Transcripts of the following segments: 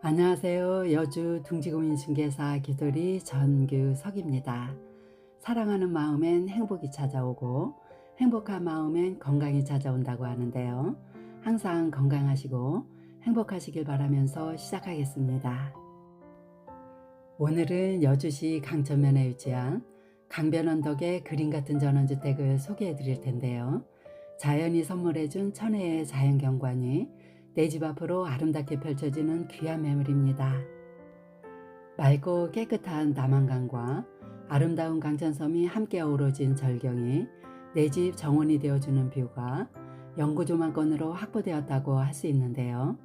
안녕하세요. 여주 둥지구민중개사 기돌이 전규석입니다. 사랑하는 마음엔 행복이 찾아오고 행복한 마음엔 건강이 찾아온다고 하는데요. 항상 건강하시고 행복하시길 바라면서 시작하겠습니다. 오늘은 여주시 강천면에 위치한 강변언덕의 그림 같은 전원주택을 소개해 드릴 텐데요. 자연이 선물해준 천혜의 자연경관이 내 집 앞으로 아름답게 펼쳐지는 귀한 매물입니다. 맑고 깨끗한 남한강과 아름다운 강천섬이 함께 어우러진 절경이 내 집 정원이 되어주는 뷰가 영구조망권으로 확보되었다고 할 수 있는데요.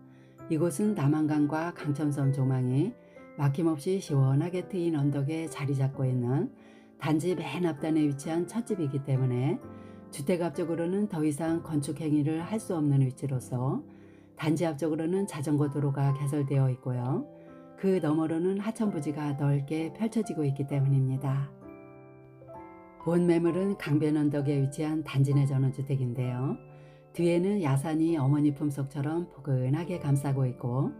이곳은 남한강과 강천섬 조망이 막힘없이 시원하게 트인 언덕에 자리 잡고 있는 단지 맨 앞단에 위치한 찻집이기 때문에 주택 앞쪽으로는 더 이상 건축 행위를 할 수 없는 위치로서 단지 앞쪽으로는 자전거 도로가 개설되어 있고요. 그 너머로는 하천부지가 넓게 펼쳐지고 있기 때문입니다. 본 매물은 강변언덕에 위치한 단지 내 전원주택인데요. 뒤에는 야산이 어머니 품속처럼 포근하게 감싸고 있고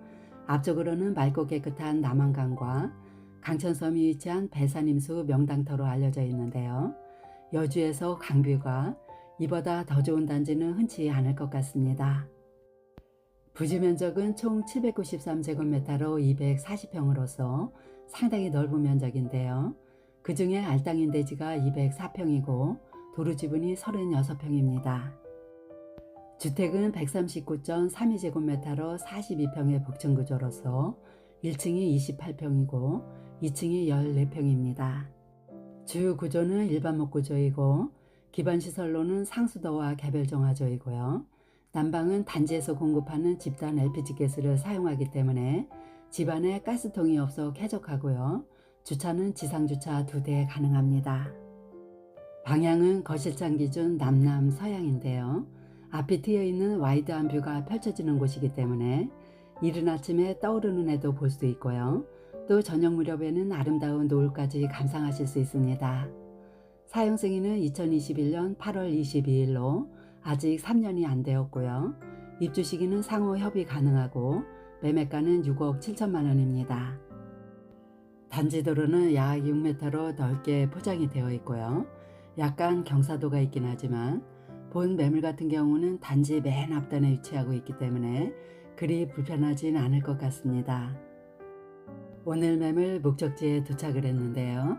앞쪽으로는 맑고 깨끗한 남한강과 강천섬이 위치한 배산임수 명당터로 알려져 있는데요. 여주에서 강뷰가 이보다 더 좋은 단지는 흔치 않을 것 같습니다. 부지 면적은 총 793제곱미터로 240평으로서 상당히 넓은 면적인데요. 그 중에 알땅인 대지가 204평이고 도로 지분이 36평입니다. 주택은 139.32제곱미터로 42평의 복층 구조로서 1층이 28평이고 2층이 14평입니다. 주요 구조는 일반목 구조이고 기반 시설로는 상수도와 개별 정화조이고요. 난방은 단지에서 공급하는 집단 LPG가스를 사용하기 때문에 집안에 가스통이 없어 쾌적하고요. 주차는 지상주차 2대 가능합니다. 방향은 거실창 기준 남남 서양인데요. 앞이 트여있는 와이드한 뷰가 펼쳐지는 곳이기 때문에 이른 아침에 떠오르는 해도 볼 수 있고요. 또 저녁 무렵에는 아름다운 노을까지 감상하실 수 있습니다. 사용 승인은 2021년 8월 22일로 아직 3년이 안 되었고요. 입주 시기는 상호 협의 가능하고 매매가는 6억 7천만 원입니다. 단지 도로는 약 6m로 넓게 포장이 되어 있고요. 약간 경사도가 있긴 하지만 본 매물 같은 경우는 단지 맨 앞단에 위치하고 있기 때문에 그리 불편하진 않을 것 같습니다. 오늘 매물 목적지에 도착을 했는데요.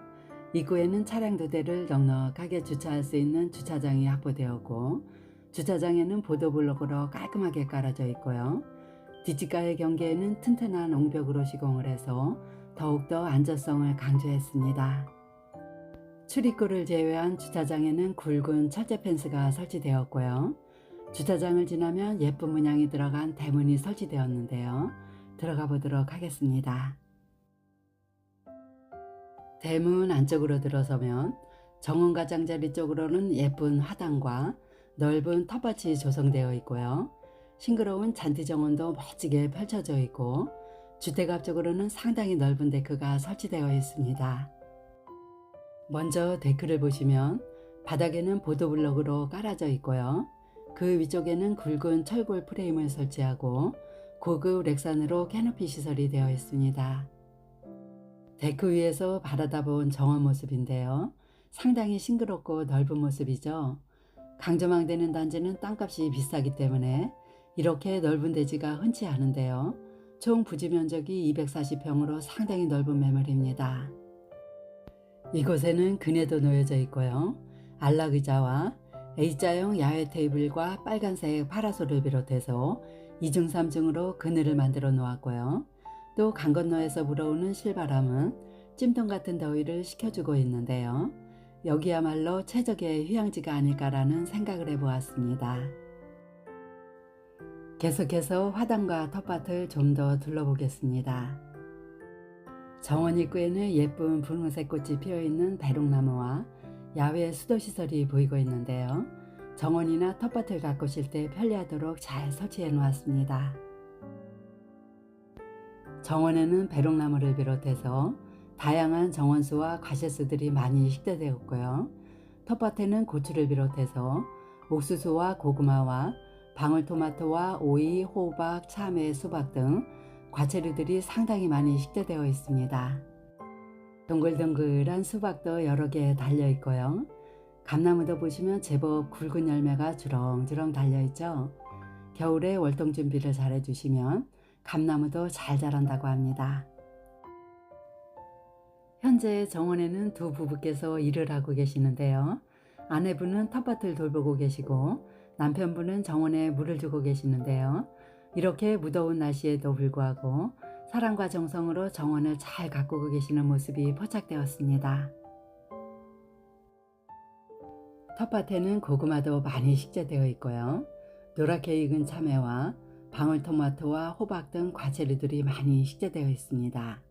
입구에는 차량 2대를 넉넉하게 주차할 수 있는 주차장이 확보되었고 주차장에는 보도블록으로 깔끔하게 깔아져 있고요. 뒷집과의 경계에는 튼튼한 옹벽으로 시공을 해서 더욱더 안전성을 강조했습니다. 출입구를 제외한 주차장에는 굵은 철제 펜스가 설치되었고요. 주차장을 지나면 예쁜 문양이 들어간 대문이 설치되었는데요. 들어가 보도록 하겠습니다. 대문 안쪽으로 들어서면 정원 가장자리 쪽으로는 예쁜 화단과 넓은 텃밭이 조성되어 있고요. 싱그러운 잔디 정원도 멋지게 펼쳐져 있고 주택 앞쪽으로는 상당히 넓은 데크가 설치되어 있습니다. 먼저 데크를 보시면 바닥에는 보도블록으로 깔아져 있고요. 그 위쪽에는 굵은 철골 프레임을 설치하고 고급 렉산으로 캐노피 시설이 되어 있습니다. 데크 위에서 바라다 본 정원 모습인데요. 상당히 싱그럽고 넓은 모습이죠. 강조망되는 단지는 땅값이 비싸기 때문에 이렇게 넓은 대지가 흔치 않은데요. 총 부지 면적이 240평으로 상당히 넓은 매물입니다. 이곳에는 그네도 놓여져 있고요. 안락의자와 A자형 야외 테이블과 빨간색 파라솔을 비롯해서 2중 3중으로 그늘을 만들어 놓았고요. 또 강 건너에서 불어오는 실바람은 찜통 같은 더위를 식혀주고 있는데요. 여기야말로 최적의 휴양지가 아닐까라는 생각을 해보았습니다. 계속해서 화단과 텃밭을 좀 더 둘러보겠습니다. 정원 입구에는 예쁜 분홍색 꽃이 피어있는 배롱나무와 야외 수도시설이 보이고 있는데요. 정원이나 텃밭을 가꾸실 때 편리하도록 잘 설치해 놓았습니다. 정원에는 배롱나무를 비롯해서 다양한 정원수와 과실수들이 많이 식재되었고요. 텃밭에는 고추를 비롯해서 옥수수와 고구마와 방울토마토와 오이, 호박, 참외, 수박 등 과체류들이 상당히 많이 식재되어 있습니다. 동글동글한 수박도 여러 개 달려 있고요. 감나무도 보시면 제법 굵은 열매가 주렁주렁 달려 있죠. 겨울에 월동 준비를 잘 해주시면 감나무도 잘 자란다고 합니다. 현재 정원에는 두 부부께서 일을 하고 계시는데요. 아내분은 텃밭을 돌보고 계시고 남편분은 정원에 물을 주고 계시는데요. 이렇게 무더운 날씨에도 불구하고 사랑과 정성으로 정원을 잘 가꾸고 계시는 모습이 포착되었습니다. 텃밭에는 고구마도 많이 식재되어 있고요. 노랗게 익은 참외와 방울토마토와 호박 등 과채류들이 많이 식재되어 있습니다.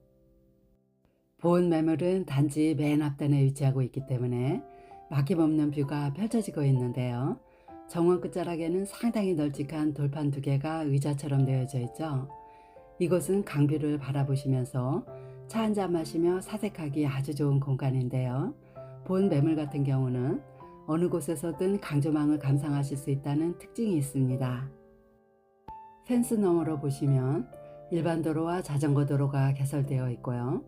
보온 매물은 단지 맨 앞단에 위치하고 있기 때문에 막힘없는 뷰가 펼쳐지고 있는데요. 정원 끝자락에는 상당히 널찍한 돌판 2개가 의자처럼 되어져 있죠. 이곳은 강뷰를 바라보시면서 차 한잔 마시며 사색하기 아주 좋은 공간인데요. 보온 매물 같은 경우는 어느 곳에서든 강조망을 감상하실 수 있다는 특징이 있습니다. 펜스 너머로 보시면 일반 도로와 자전거 도로가 개설되어 있고요.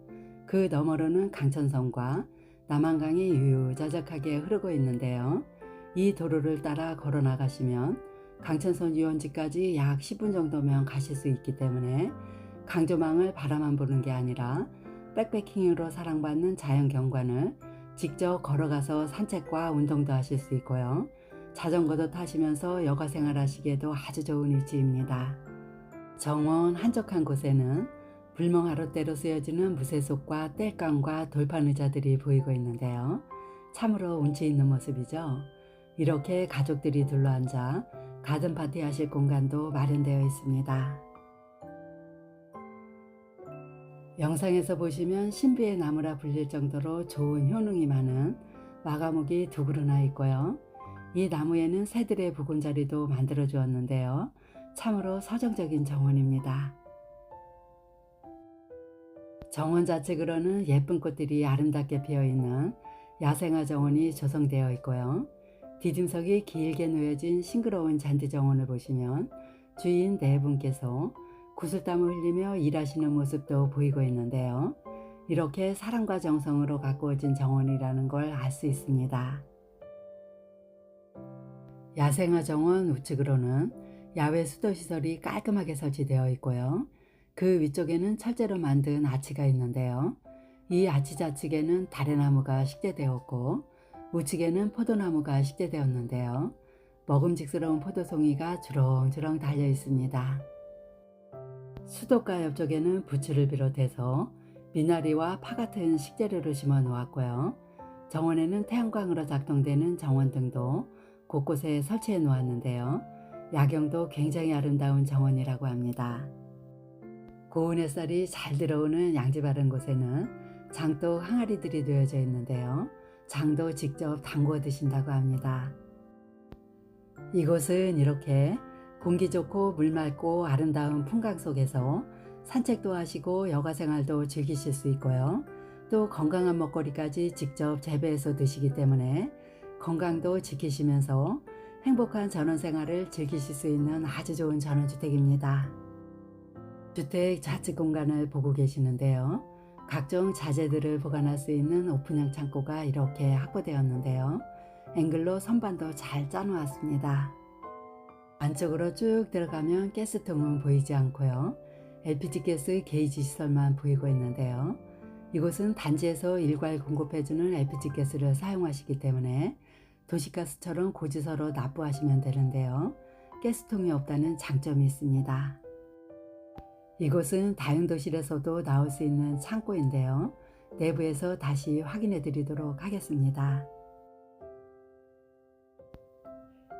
그 너머로는 강천성과 남한강이 유유자적하게 흐르고 있는데요. 이 도로를 따라 걸어 나가시면 강천선 유원지까지 약 10분 정도면 가실 수 있기 때문에 강조망을 바라만 보는 게 아니라 백패킹으로 사랑받는 자연경관을 직접 걸어가서 산책과 운동도 하실 수 있고요. 자전거도 타시면서 여가생활 하시기에도 아주 좋은 위치입니다. 정원 한적한 곳에는 불멍하롯대로 쓰여지는 무쇠속과 땔감과 돌판 의자들이 보이고 있는데요. 참으로 운치 있는 모습이죠. 이렇게 가족들이 둘러앉아 가든 파티 하실 공간도 마련되어 있습니다. 영상에서 보시면 신비의 나무라 불릴 정도로 좋은 효능이 많은 마가목이 2그루나 있고요. 이 나무에는 새들의 보금자리도 만들어 주었는데요. 참으로 서정적인 정원입니다. 정원 좌측으로는 예쁜 꽃들이 아름답게 피어있는 야생화 정원이 조성되어 있고요. 디딤석이 길게 놓여진 싱그러운 잔디 정원을 보시면 주인 4분께서 구슬땀을 흘리며 일하시는 모습도 보이고 있는데요. 이렇게 사랑과 정성으로 가꾸어진 정원이라는 걸 알 수 있습니다. 야생화 정원 우측으로는 야외 수도시설이 깔끔하게 설치되어 있고요. 그 위쪽에는 철제로 만든 아치가 있는데요. 이 아치 좌측에는 다래나무가 식재되었고 우측에는 포도나무가 식재되었는데요. 먹음직스러운 포도송이가 주렁주렁 달려 있습니다. 수도가 옆쪽에는 부추를 비롯해서 미나리와 파 같은 식재료를 심어 놓았고요. 정원에는 태양광으로 작동되는 정원등도 곳곳에 설치해 놓았는데요. 야경도 굉장히 아름다운 정원이라고 합니다. 고운 햇살이 잘 들어오는 양지 바른 곳에는 장독 항아리들이 놓여져 있는데요. 장도 직접 담궈 드신다고 합니다. 이곳은 이렇게 공기 좋고 물 맑고 아름다운 풍광 속에서 산책도 하시고 여가생활도 즐기실 수 있고요. 또 건강한 먹거리까지 직접 재배해서 드시기 때문에 건강도 지키시면서 행복한 전원생활을 즐기실 수 있는 아주 좋은 전원주택입니다. 주택 좌측 공간을 보고 계시는데요. 각종 자재들을 보관할 수 있는 오픈형 창고가 이렇게 확보되었는데요. 앵글로 선반도 잘 짜놓았습니다. 안쪽으로 쭉 들어가면 가스통은 보이지 않고요. LPG 가스 게이지 시설만 보이고 있는데요. 이곳은 단지에서 일괄 공급해주는 LPG 가스를 사용하시기 때문에 도시가스처럼 고지서로 납부하시면 되는데요. 가스통이 없다는 장점이 있습니다. 이곳은 다용도실에서도 나올 수 있는 창고인데요. 내부에서 다시 확인해 드리도록 하겠습니다.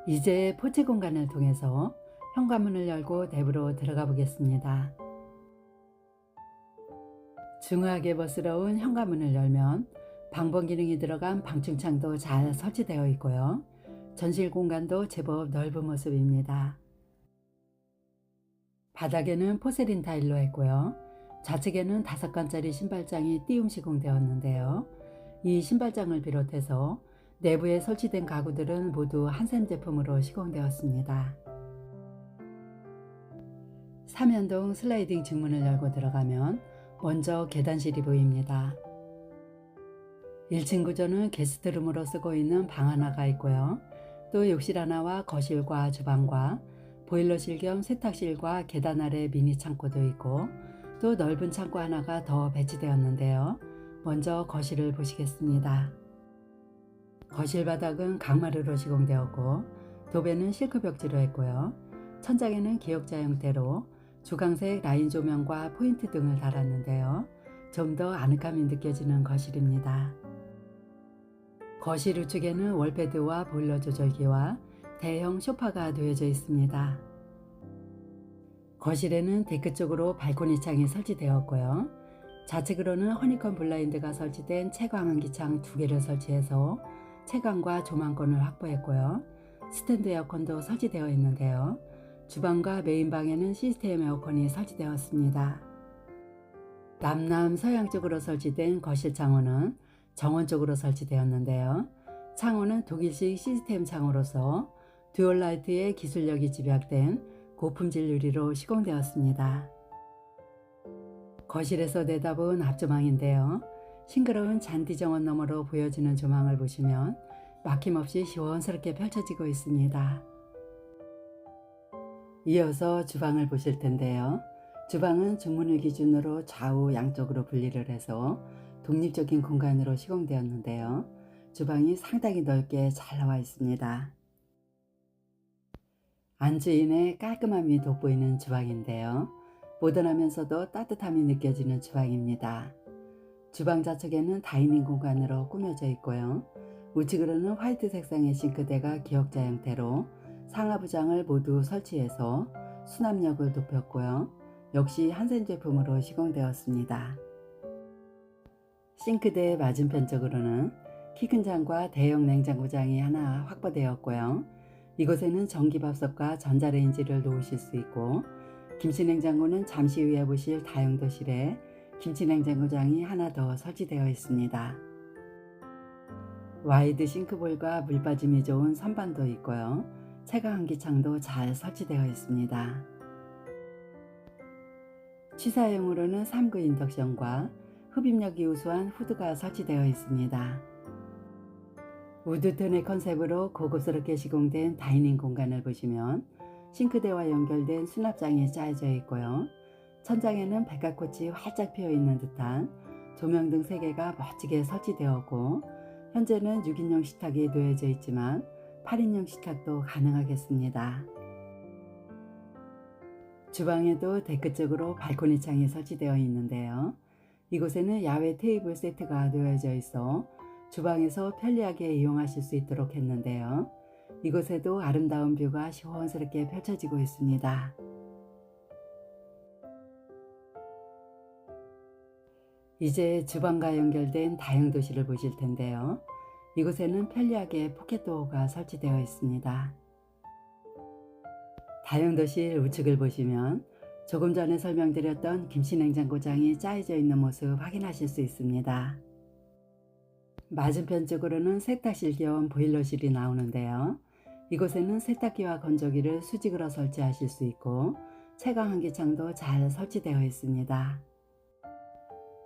이제 포체 공간을 통해서 현관문을 열고 내부로 들어가 보겠습니다. 중후하게 멋스러운 현관문을 열면 방범 기능이 들어간 방충창도 잘 설치되어 있고요. 전실 공간도 제법 넓은 모습입니다. 바닥에는 포세린 타일로 했고요. 좌측에는 5칸짜리 신발장이 띄움 시공되었는데요. 이 신발장을 비롯해서 내부에 설치된 가구들은 모두 한샘 제품으로 시공되었습니다. 삼연동 슬라이딩 중문을 열고 들어가면 먼저 계단실이 보입니다. 1층 구조는 게스트룸으로 쓰고 있는 방 하나가 있고요. 또 욕실 하나와 거실과 주방과 보일러실 겸 세탁실과 계단 아래 미니 창고도 있고 또 넓은 창고 하나가 더 배치되었는데요. 먼저 거실을 보시겠습니다. 거실 바닥은 강마루로 시공되었고 도배는 실크 벽지로 했고요. 천장에는 기역자 형태로 주광색 라인 조명과 포인트 등을 달았는데요. 좀 더 아늑함이 느껴지는 거실입니다. 거실 우측에는 월패드와 보일러 조절기와 대형 소파가 놓여져 있습니다. 거실에는 데크 쪽으로 발코니 창이 설치되었고요. 좌측으로는 허니콤 블라인드가 설치된 채광 환기창 2개를 설치해서 채광과 조망권을 확보했고요. 스탠드 에어컨도 설치되어 있는데요. 주방과 메인방에는 시스템 에어컨이 설치되었습니다. 남남 서양 쪽으로 설치된 거실 창호는 정원 쪽으로 설치되었는데요. 창호는 독일식 시스템 창호로서 듀얼라이트의 기술력이 집약된 고품질 유리로 시공되었습니다. 거실에서 내다본 앞조망인데요. 싱그러운 잔디 정원 너머로 보여지는 조망을 보시면 막힘없이 시원스럽게 펼쳐지고 있습니다. 이어서 주방을 보실 텐데요. 주방은 중문을 기준으로 좌우 양쪽으로 분리를 해서 독립적인 공간으로 시공되었는데요. 주방이 상당히 넓게 잘 나와 있습니다. 안주인의 깔끔함이 돋보이는 주방인데요. 모던하면서도 따뜻함이 느껴지는 주방입니다. 주방 좌측에는 다이닝 공간으로 꾸며져 있고요. 우측으로는 화이트 색상의 싱크대가 기역자 형태로 상하부장을 모두 설치해서 수납력을 높였고요. 역시 한센 제품으로 시공되었습니다. 싱크대 맞은편 쪽으로는 키 큰 장과 대형 냉장고장이 하나 확보되었고요. 이곳에는 전기밥솥과 전자레인지를 놓으실 수 있고 김치냉장고는 잠시 후에 보실 다용도실에 김치냉장고장이 하나 더 설치되어 있습니다. 와이드 싱크볼과 물 빠짐이 좋은 선반도 있고요. 채광 환기창도 잘 설치되어 있습니다. 취사용으로는 3구 인덕션과 흡입력이 우수한 후드가 설치되어 있습니다. 우드톤의 컨셉으로 고급스럽게 시공된 다이닝 공간을 보시면 싱크대와 연결된 수납장이 짜여져 있고요. 천장에는 백화꽃이 활짝 피어 있는 듯한 조명등 3개가 멋지게 설치되었고 현재는 6인용 식탁이 놓여져 있지만 8인용 식탁도 가능하겠습니다. 주방에도 데크 쪽으로 발코니 창이 설치되어 있는데요. 이곳에는 야외 테이블 세트가 놓여져 있어 주방에서 편리하게 이용하실 수 있도록 했는데요. 이곳에도 아름다운 뷰가 시원스럽게 펼쳐지고 있습니다. 이제 주방과 연결된 다용도실을 보실 텐데요. 이곳에는 편리하게 포켓도어가 설치되어 있습니다. 다용도실 우측을 보시면 조금 전에 설명드렸던 김치냉장고장이 짜여져 있는 모습 확인하실 수 있습니다. 맞은편 쪽으로는 세탁실 겸 보일러실이 나오는데요. 이곳에는 세탁기와 건조기를 수직으로 설치하실 수 있고 채광 환기창도 잘 설치되어 있습니다.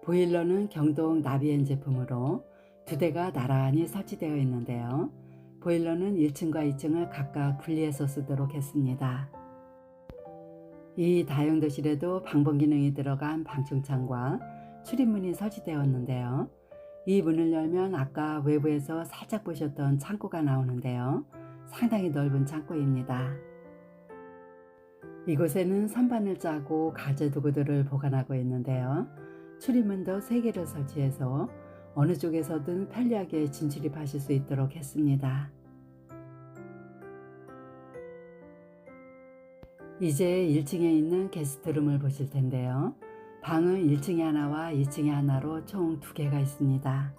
보일러는 경동 나비엔 제품으로 2대가 나란히 설치되어 있는데요. 보일러는 1층과 2층을 각각 분리해서 쓰도록 했습니다. 이 다용도실에도 방범 기능이 들어간 방충창과 출입문이 설치되었는데요. 이 문을 열면 아까 외부에서 살짝 보셨던 창고가 나오는데요. 상당히 넓은 창고입니다. 이곳에는 선반을 짜고 가재 도구들을 보관하고 있는데요. 출입문도 3개를 설치해서 어느 쪽에서든 편리하게 진출입하실 수 있도록 했습니다. 이제 1층에 있는 게스트룸을 보실 텐데요. 방은 1층에 하나와 2층에 하나로 총 2개가 있습니다.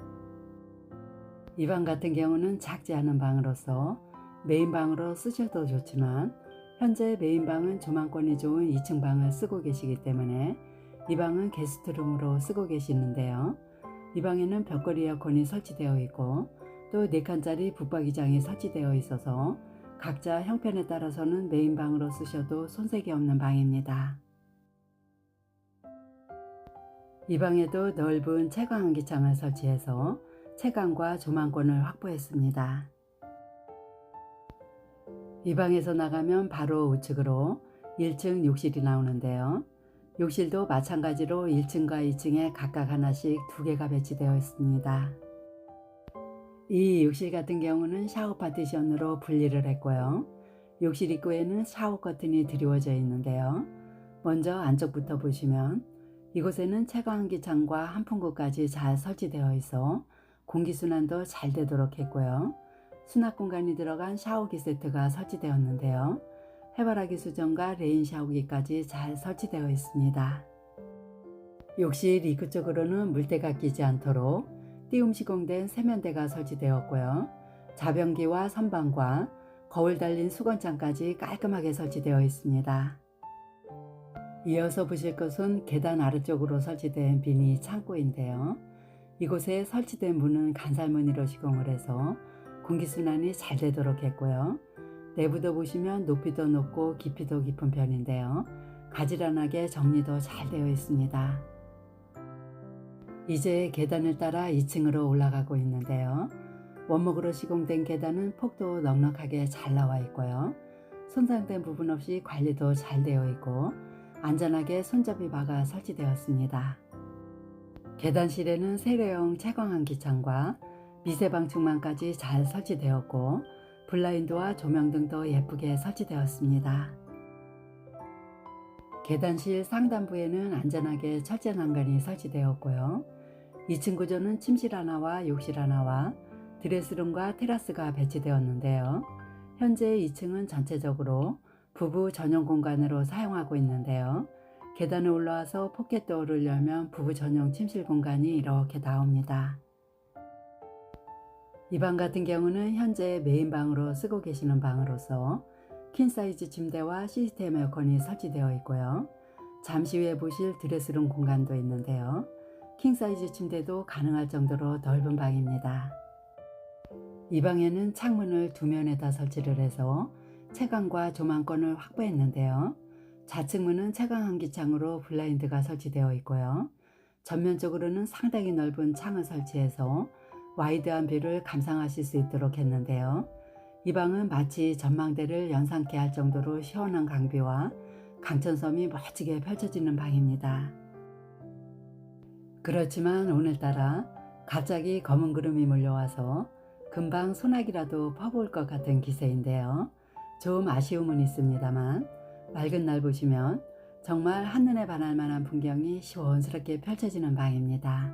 이 방 같은 경우는 작지 않은 방으로서 메인방으로 쓰셔도 좋지만 현재 메인방은 조망권이 좋은 2층 방을 쓰고 계시기 때문에 이 방은 게스트룸으로 쓰고 계시는데요. 이 방에는 벽걸이 에어컨이 설치되어 있고 또 4칸짜리 붙박이장이 설치되어 있어서 각자 형편에 따라서는 메인방으로 쓰셔도 손색이 없는 방입니다. 이 방에도 넓은 채광 환기창을 설치해서 채광과 조망권을 확보했습니다. 이 방에서 나가면 바로 우측으로 1층 욕실이 나오는데요. 욕실도 마찬가지로 1층과 2층에 각각 하나씩 2개가 배치되어 있습니다. 이 욕실 같은 경우는 샤워 파티션으로 분리를 했고요. 욕실 입구에는 샤워 커튼이 드리워져 있는데요. 먼저 안쪽부터 보시면 이곳에는 채광기창과 한풍구까지 잘 설치되어 있어 공기순환도 잘 되도록 했고요. 수납 공간이 들어간 샤워기 세트가 설치되었는데요. 해바라기 수전과 레인 샤워기까지 잘 설치되어 있습니다. 욕실 입구 쪽으로는 물때가 끼지 않도록 띄움 시공된 세면대가 설치되었고요. 자변기와 선반과 거울 달린 수건장까지 깔끔하게 설치되어 있습니다. 이어서 보실 것은 계단 아래쪽으로 설치된 비니 창고인데요. 이곳에 설치된 문은 간살무늬로 시공을 해서 공기순환이 잘 되도록 했고요. 내부도 보시면 높이도 높고 깊이도 깊은 편인데요. 가지런하게 정리도 잘 되어 있습니다. 이제 계단을 따라 2층으로 올라가고 있는데요. 원목으로 시공된 계단은 폭도 넉넉하게 잘 나와 있고요. 손상된 부분 없이 관리도 잘 되어 있고 안전하게 손잡이 바가 설치되었습니다. 계단실에는 세례용 채광환기창과 미세방충망까지 잘 설치되었고 블라인드와 조명 등도 예쁘게 설치되었습니다. 계단실 상단부에는 안전하게 철제 난간이 설치되었고요. 2층 구조는 침실 하나와 욕실 하나와 드레스룸과 테라스가 배치되었는데요. 현재 2층은 전체적으로 부부 전용 공간으로 사용하고 있는데요. 계단을 올라와서 포켓도어를 열면 부부 전용 침실 공간이 이렇게 나옵니다. 이 방 같은 경우는 현재 메인방으로 쓰고 계시는 방으로서 퀸사이즈 침대와 시스템 에어컨이 설치되어 있고요. 잠시 후에 보실 드레스룸 공간도 있는데요. 킹사이즈 침대도 가능할 정도로 넓은 방입니다. 이 방에는 창문을 두 면에다 설치를 해서 채광과 조망권을 확보했는데요. 좌측 문은 채광 환기창으로 블라인드가 설치되어 있고요. 전면적으로는 상당히 넓은 창을 설치해서 와이드한 뷰를 감상하실 수 있도록 했는데요. 이 방은 마치 전망대를 연상케 할 정도로 시원한 강뷰와 강천섬이 멋지게 펼쳐지는 방입니다. 그렇지만 오늘따라 갑자기 검은 구름이 몰려와서 금방 소나기라도 퍼부을 것 같은 기세인데요. 좀 아쉬움은 있습니다만 맑은 날 보시면 정말 한눈에 반할 만한 풍경이 시원스럽게 펼쳐지는 방입니다.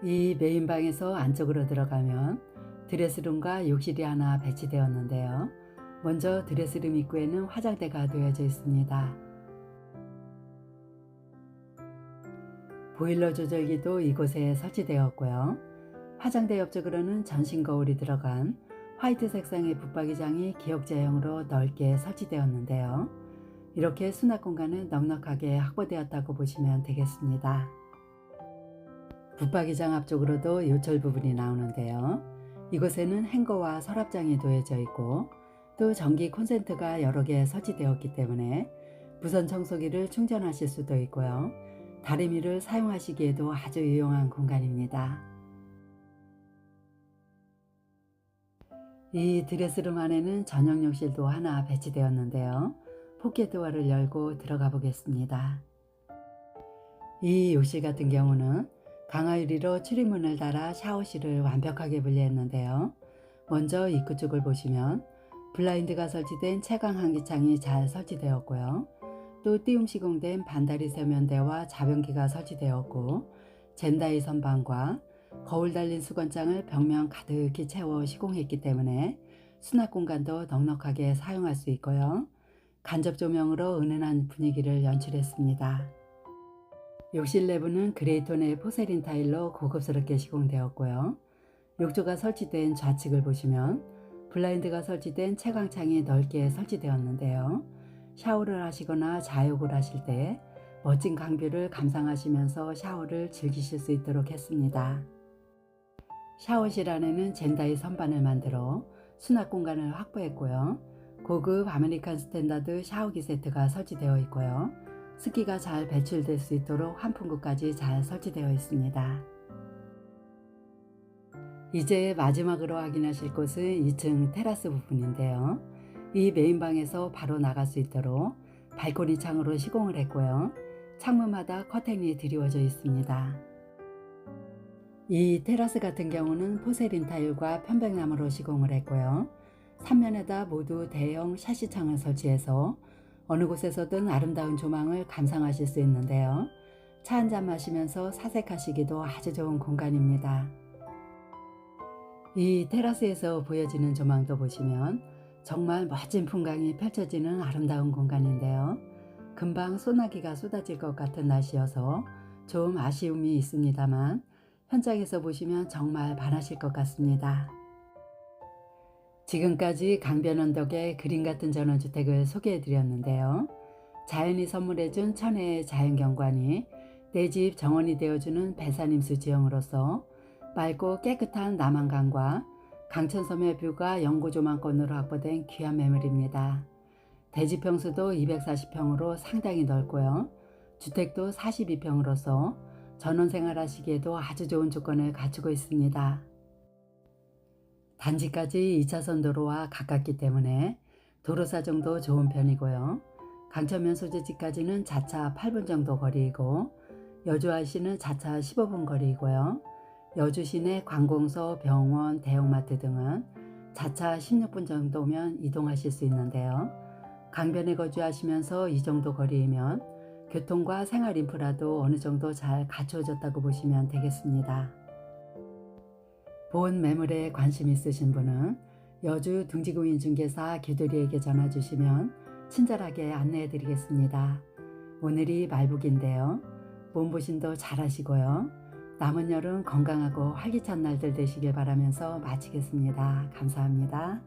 이 메인방에서 안쪽으로 들어가면 드레스룸과 욕실이 하나 배치되었는데요. 먼저 드레스룸 입구에는 화장대가 놓여져 있습니다. 보일러 조절기도 이곳에 설치되었고요. 화장대 옆쪽으로는 전신 거울이 들어간 화이트 색상의 붙박이장이 기역자형으로 넓게 설치되었는데요. 이렇게 수납 공간은 넉넉하게 확보되었다고 보시면 되겠습니다. 붙박이장 앞쪽으로도 요철 부분이 나오는데요. 이곳에는 행거와 서랍장이 놓여져 있고 또 전기 콘센트가 여러 개 설치되었기 때문에 무선 청소기를 충전하실 수도 있고요. 다리미를 사용하시기에도 아주 유용한 공간입니다. 이 드레스룸 안에는 전용 욕실도 하나 배치되었는데요. 포켓도어를 열고 들어가 보겠습니다. 이 욕실 같은 경우는 강화 유리로 출입문을 달아 샤워실을 완벽하게 분리했는데요. 먼저 입구 쪽을 보시면 블라인드가 설치된 채광 환기창이 잘 설치되었고요. 또 띄움 시공된 반다리 세면대와 자변기가 설치되었고 젠다이 선반과 거울 달린 수건장을 벽면 가득히 채워 시공했기 때문에 수납 공간도 넉넉하게 사용할 수 있고요. 간접 조명으로 은은한 분위기를 연출했습니다. 욕실 내부는 그레이톤의 포세린 타일로 고급스럽게 시공되었고요. 욕조가 설치된 좌측을 보시면 블라인드가 설치된 채광창이 넓게 설치되었는데요. 샤워를 하시거나 자욕을 하실 때 멋진 강뷰를 감상하시면서 샤워를 즐기실 수 있도록 했습니다. 샤워실 안에는 젠다이 선반을 만들어 수납 공간을 확보했고요. 고급 아메리칸 스탠다드 샤워기 세트가 설치되어 있고요. 습기가 잘 배출될 수 있도록 환풍구까지 잘 설치되어 있습니다. 이제 마지막으로 확인하실 곳은 2층 테라스 부분인데요. 이 메인방에서 바로 나갈 수 있도록 발코니 창으로 시공을 했고요. 창문마다 커튼이 드리워져 있습니다. 이 테라스 같은 경우는 포세린 타일과 편백나무로 시공을 했고요. 3면에다 모두 대형 샤시창을 설치해서 어느 곳에서든 아름다운 조망을 감상하실 수 있는데요. 차 한잔 마시면서 사색하시기도 아주 좋은 공간입니다. 이 테라스에서 보여지는 조망도 보시면 정말 멋진 풍광이 펼쳐지는 아름다운 공간인데요. 금방 소나기가 쏟아질 것 같은 날씨여서 좀 아쉬움이 있습니다만 현장에서 보시면 정말 반하실 것 같습니다. 지금까지 강변 언덕의 그림 같은 전원주택을 소개해 드렸는데요. 자연이 선물해준 천혜의 자연경관이 내 집 정원이 되어주는 배산임수 지형으로서 맑고 깨끗한 남한강과 강천섬의 뷰가 영구조망권으로 확보된 귀한 매물입니다. 대지 평수도 240평으로 상당히 넓고요. 주택도 42평으로서 전원생활 하시기에도 아주 좋은 조건을 갖추고 있습니다. 단지까지 2차선 도로와 가깝기 때문에 도로 사정도 좋은 편이고요. 강천면 소재지까지는 자차 8분 정도 거리이고 여주와시는 자차 15분 거리이고요. 여주 시내 관공서, 병원, 대형마트 등은 자차 16분 정도면 이동하실 수 있는데요. 강변에 거주하시면서 이 정도 거리이면 교통과 생활 인프라도 어느 정도 잘 갖추어졌다고 보시면 되겠습니다. 본 매물에 관심 있으신 분은 여주 둥지구인중개사 규돌이에게 전화 주시면 친절하게 안내해 드리겠습니다. 오늘이 말복인데요. 몸보신도 잘 하시고요. 남은 여름 건강하고 활기찬 날들 되시길 바라면서 마치겠습니다. 감사합니다.